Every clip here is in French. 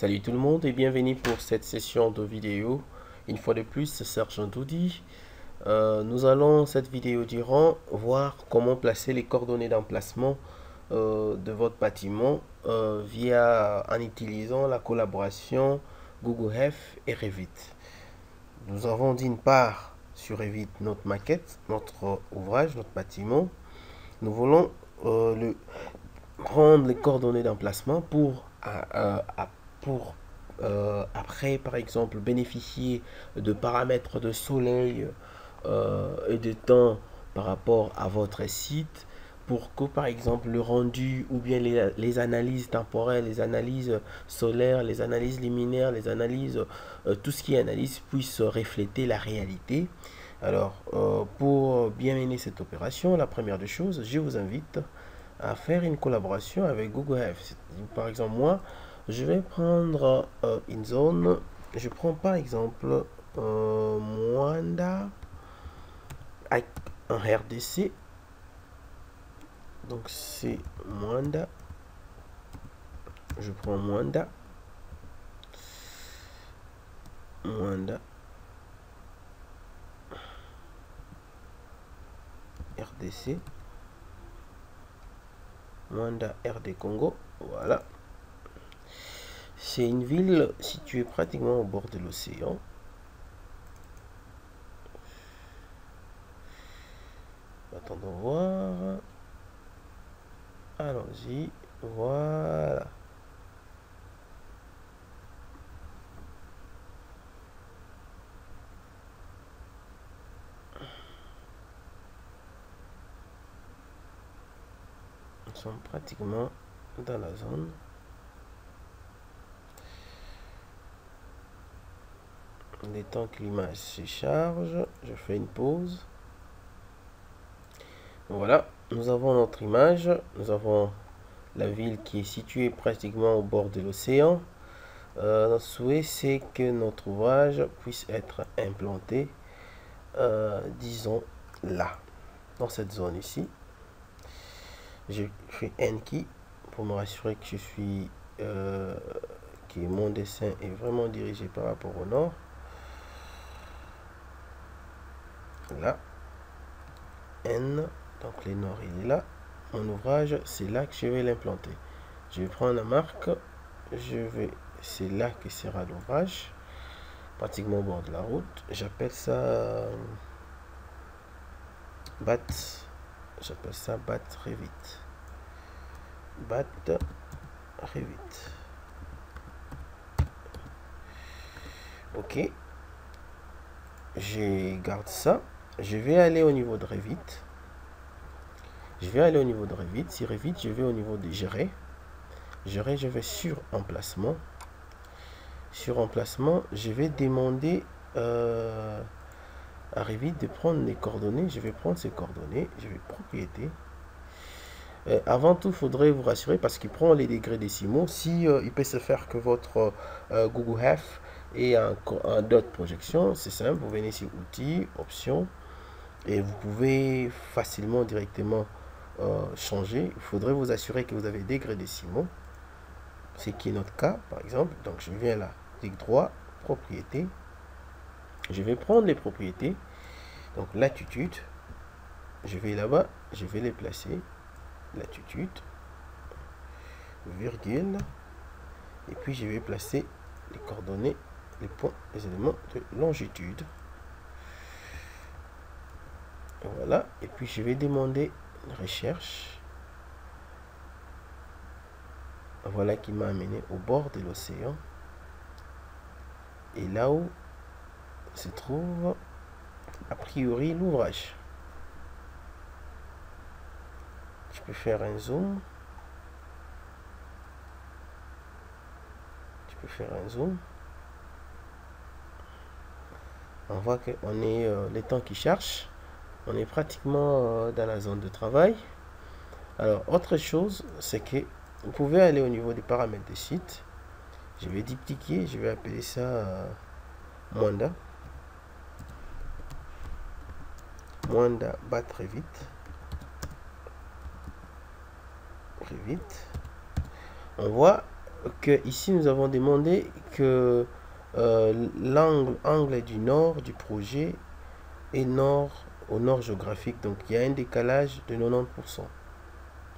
Salut tout le monde et bienvenue pour cette session de vidéo. Une fois de plus, c'est Sergent Doudi. Nous allons cette vidéo durant voir comment placer les coordonnées d'emplacement de votre bâtiment en utilisant la collaboration Google Earth et Revit. Nous avons d'une part sur Revit notre maquette, notre ouvrage, notre bâtiment. Nous voulons prendre les coordonnées d'emplacement pour après, par exemple, bénéficier de paramètres de soleil et de temps par rapport à votre site pour que, par exemple, le rendu ou bien les analyses temporelles, les analyses solaires, les analyses luminaires, les analyses, tout ce qui est analyse puisse refléter la réalité. Alors, pour bien mener cette opération, la première des choses, je vous invite à faire une collaboration avec Google Earth. Par exemple, moi, je vais prendre une zone. Je prends par exemple Mwanda, un RDC. Donc c'est Mwanda. Je prends Mwanda. RDC. Mwanda RD Congo. Voilà. C'est une ville située pratiquement au bord de l'océan. Attendons voir. Allons-y. Voilà. Nous sommes pratiquement dans la zone. Les temps que l'image se charge, je fais une pause. Voilà, nous avons notre image. Nous avons la ville qui est située pratiquement au bord de l'océan. Notre souhait, c'est que notre ouvrage puisse être implanté, disons là, dans cette zone ici. Je fais N key pour me rassurer que je suis, que mon dessin est vraiment dirigé par rapport au nord. Là, N, donc le nord il est là. Mon ouvrage, c'est là que je vais l'implanter. Je vais prendre la marque, c'est là que sera l'ouvrage, pratiquement au bord de la route. J'appelle ça BAT, Revit. BAT Revit. Ok, je garde ça. Je vais aller au niveau de Revit. Si Revit, je vais au niveau de gérer. Je vais sur emplacement. Sur emplacement, je vais demander à Revit de prendre les coordonnées. Je vais prendre ces coordonnées. Je vais propriété. Avant tout, il faudrait vous rassurer parce qu'il prend les degrés décimaux. Si il peut se faire que votre Google Earth ait un dot projection, c'est simple. Vous venez ici outils, options. Et vous pouvez facilement directement changer. Il faudrait vous assurer que vous avez des degrés décimaux, ce qui est notre cas par exemple. Donc je viens là, clic droit, propriété, je vais prendre les propriétés, donc latitude, je vais là-bas, je vais les placer, latitude, virgule, et puis je vais placer les coordonnées, les points, les éléments de longitude. Voilà, et puis je vais demander une recherche. Voilà qui m'a amené au bord de l'océan. Et là où se trouve a priori l'ouvrage. Je peux faire un zoom. On voit qu'on est les temps qui cherchent. On est pratiquement dans la zone de travail. Alors, autre chose, c'est que vous pouvez aller au niveau des paramètres des sites. Je vais dupliquer, je vais appeler ça Mwanda. Mwanda BAT Revit. On voit que ici nous avons demandé que l'angle du nord du projet est au nord géographique. Donc il y a un décalage de 90%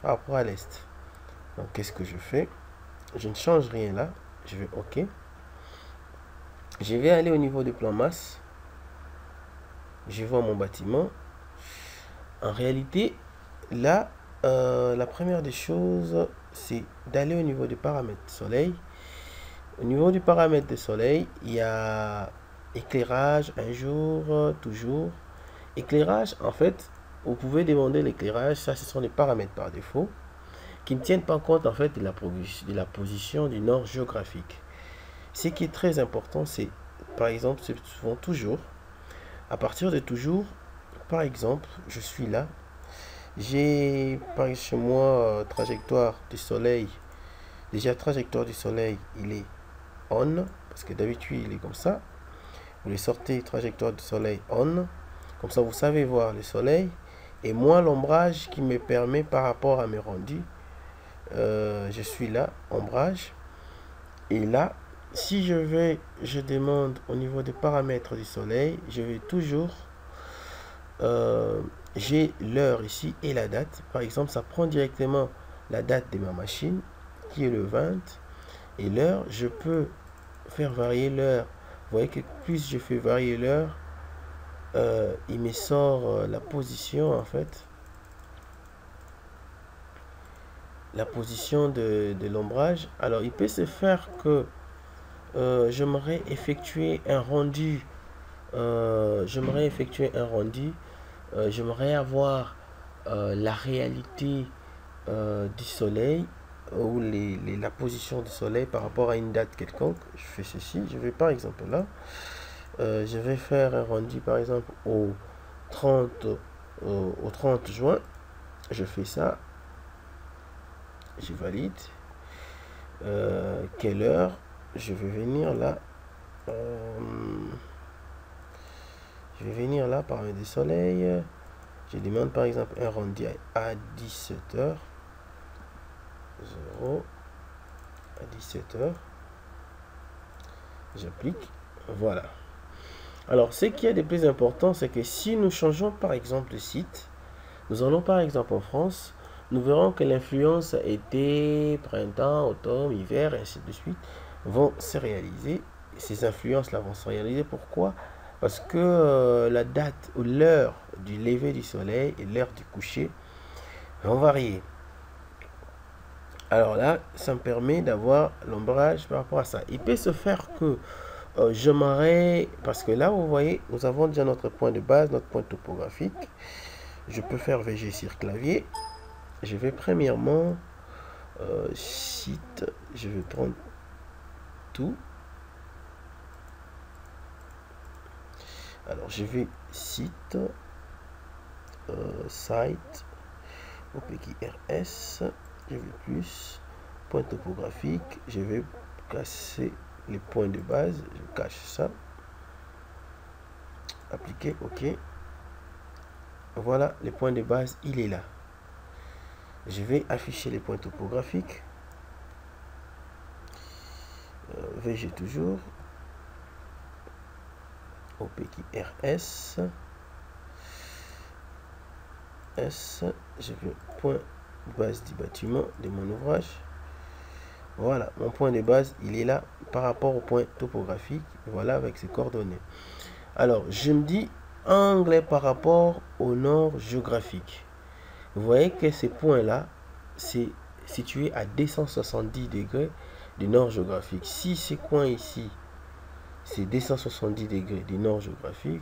par rapport à l'est. Donc qu'est-ce que je fais? Je ne change rien là. Je vais OK. Je vais aller au niveau du plan masse. Je vois mon bâtiment. En réalité, là, la première des choses, c'est d'aller au niveau du paramètre soleil. Au niveau du paramètre de soleil, il y a éclairage, un jour, toujours. Éclairage, en fait, vous pouvez demander l'éclairage. Ça, ce sont les paramètres par défaut qui ne tiennent pas compte, en fait, de la position du nord géographique. Ce qui est très important, c'est, par exemple, c'est souvent toujours. À partir de toujours, par exemple, je suis là. J'ai par chez moi trajectoire du soleil. Déjà, trajectoire du soleil, il est on. Parce que d'habitude, il est comme ça. Vous les sortez, trajectoire du soleil on. Comme ça, vous savez voir le soleil. Et moi, l'ombrage qui me permet par rapport à mes rendus. Je suis là, ombrage. Et là, si je demande au niveau des paramètres du soleil, je vais toujours, j'ai l'heure ici et la date. Par exemple, ça prend directement la date de ma machine, qui est le 20. Et l'heure, je peux faire varier l'heure. Vous voyez que plus je fais varier l'heure, il me sort la position, en fait. La position de l'ombrage. Alors, il peut se faire que j'aimerais effectuer un rendu. J'aimerais avoir la réalité du soleil ou la position du soleil par rapport à une date quelconque. Je fais ceci. Je vais par exemple là. Je vais faire un rendu par exemple au 30 juin. Je fais ça. Je valide. Quelle heure? Je vais venir là. Je vais venir là, paramètre du soleil. Je demande par exemple un rendu à 17h. 0 à 17h. J'applique. Voilà. Alors, ce qui est de plus important, c'est que si nous changeons par exemple de site, nous allons par exemple en France, nous verrons que l'influence été, printemps, automne, hiver, et ainsi de suite, vont se réaliser. Ces influences-là vont se réaliser. Pourquoi? Parce que la date ou l'heure du lever du soleil et l'heure du coucher vont varier. Alors là, ça me permet d'avoir l'ombrage par rapport à ça. Il peut se faire que j'aimerais, parce que là, vous voyez, nous avons déjà notre point de base, notre point topographique. Je peux faire VG sur clavier. Je vais premièrement site, je vais prendre tout. Alors je vais site, site, OPQRS, je vais plus, point topographique, je vais casser les points de base, je cache ça, appliquer, OK. Voilà, les points de base, il est là. Je vais afficher les points topographiques. VG toujours. OPQRS. S. Je vais point base du bâtiment de mon ouvrage. Voilà, mon point de base, il est là par rapport au point topographique. Voilà, avec ses coordonnées. Alors, je me dis angle par rapport au nord géographique. Vous voyez que ces points-là, c'est situé à 270 degrés du nord géographique. Si ces coins ici, c'est 270 degrés du nord géographique,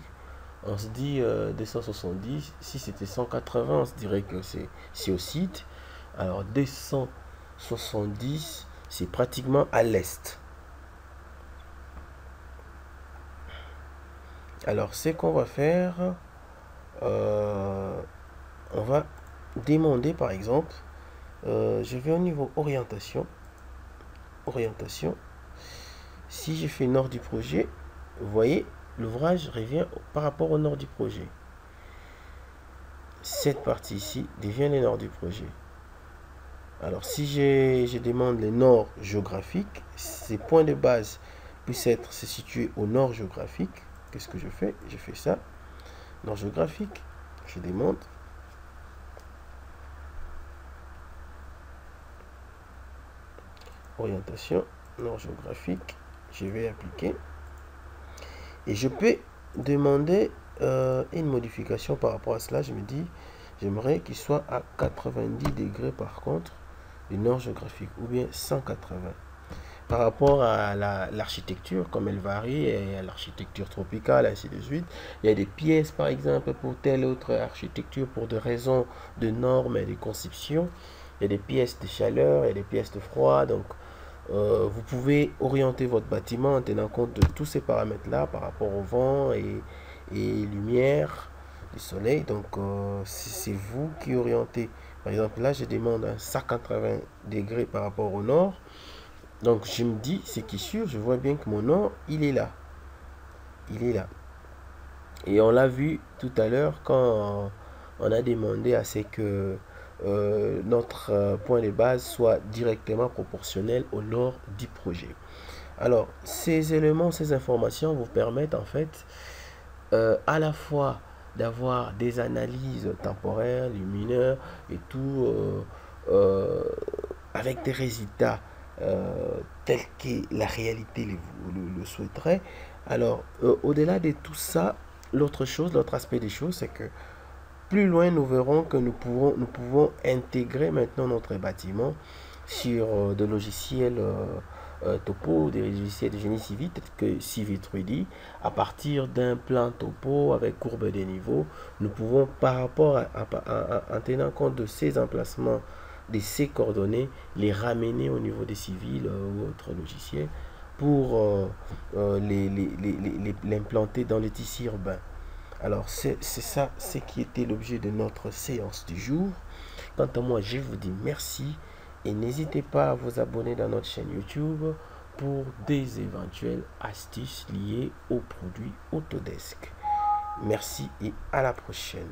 on se dit 270. Si c'était 180, on se dirait que c'est au site. Alors 270, c'est pratiquement à l'est. Alors, ce qu'on va faire, on va demander par exemple, je vais au niveau orientation. Orientation. Si je fais nord du projet, vous voyez, l'ouvrage revient par rapport au nord du projet. Cette partie ici devient le nord du projet. Alors, si je demande les nord géographiques, ces points de base puissent se situer au nord géographique, qu'est-ce que je fais? Je fais ça, nord géographique, je demande. Orientation, nord géographique, je vais appliquer. Et je peux demander une modification par rapport à cela. Je me dis, j'aimerais qu'il soit à 90 degrés par contre, du nord géographique, ou bien 180. Par rapport à l'architecture, comme elle varie, et à l'architecture tropicale, ainsi de suite. Il y a des pièces, par exemple, pour telle autre architecture, pour des raisons de normes et de conception. Il y a des pièces de chaleur, il y a des pièces de froid, donc vous pouvez orienter votre bâtiment en tenant compte de tous ces paramètres-là par rapport au vent et lumière du soleil. Donc, c'est vous qui orientez. Par exemple, là, je demande un 180 degrés par rapport au nord. Donc, je me dis, c'est qui est sûr, je vois bien que mon nord, il est là. Il est là. Et on l'a vu tout à l'heure quand on a demandé à ce que notre point de base soit directement proportionnel au nord du projet. Alors, ces éléments, ces informations vous permettent en fait à la fois d'avoir des analyses temporaires, lumineux et tout, avec des résultats tels que la réalité le souhaiterait. Alors, au-delà de tout ça, l'autre aspect des choses, c'est que plus loin, nous verrons que nous pouvons intégrer maintenant notre bâtiment sur des logiciels topo, des logiciels de génie civil, tels que Civil 3D. À partir d'un plan topo avec courbe des niveaux, nous pouvons, par rapport en tenant compte de ces emplacements, de ces coordonnées, les ramener au niveau des civils ou autres logiciels pour l'implanter dans les tissus urbains. Alors, c'est ça, ce qui était l'objet de notre séance du jour. Quant à moi, je vous dis merci et n'hésitez pas à vous abonner dans notre chaîne YouTube pour des éventuelles astuces liées aux produits Autodesk. Merci et à la prochaine.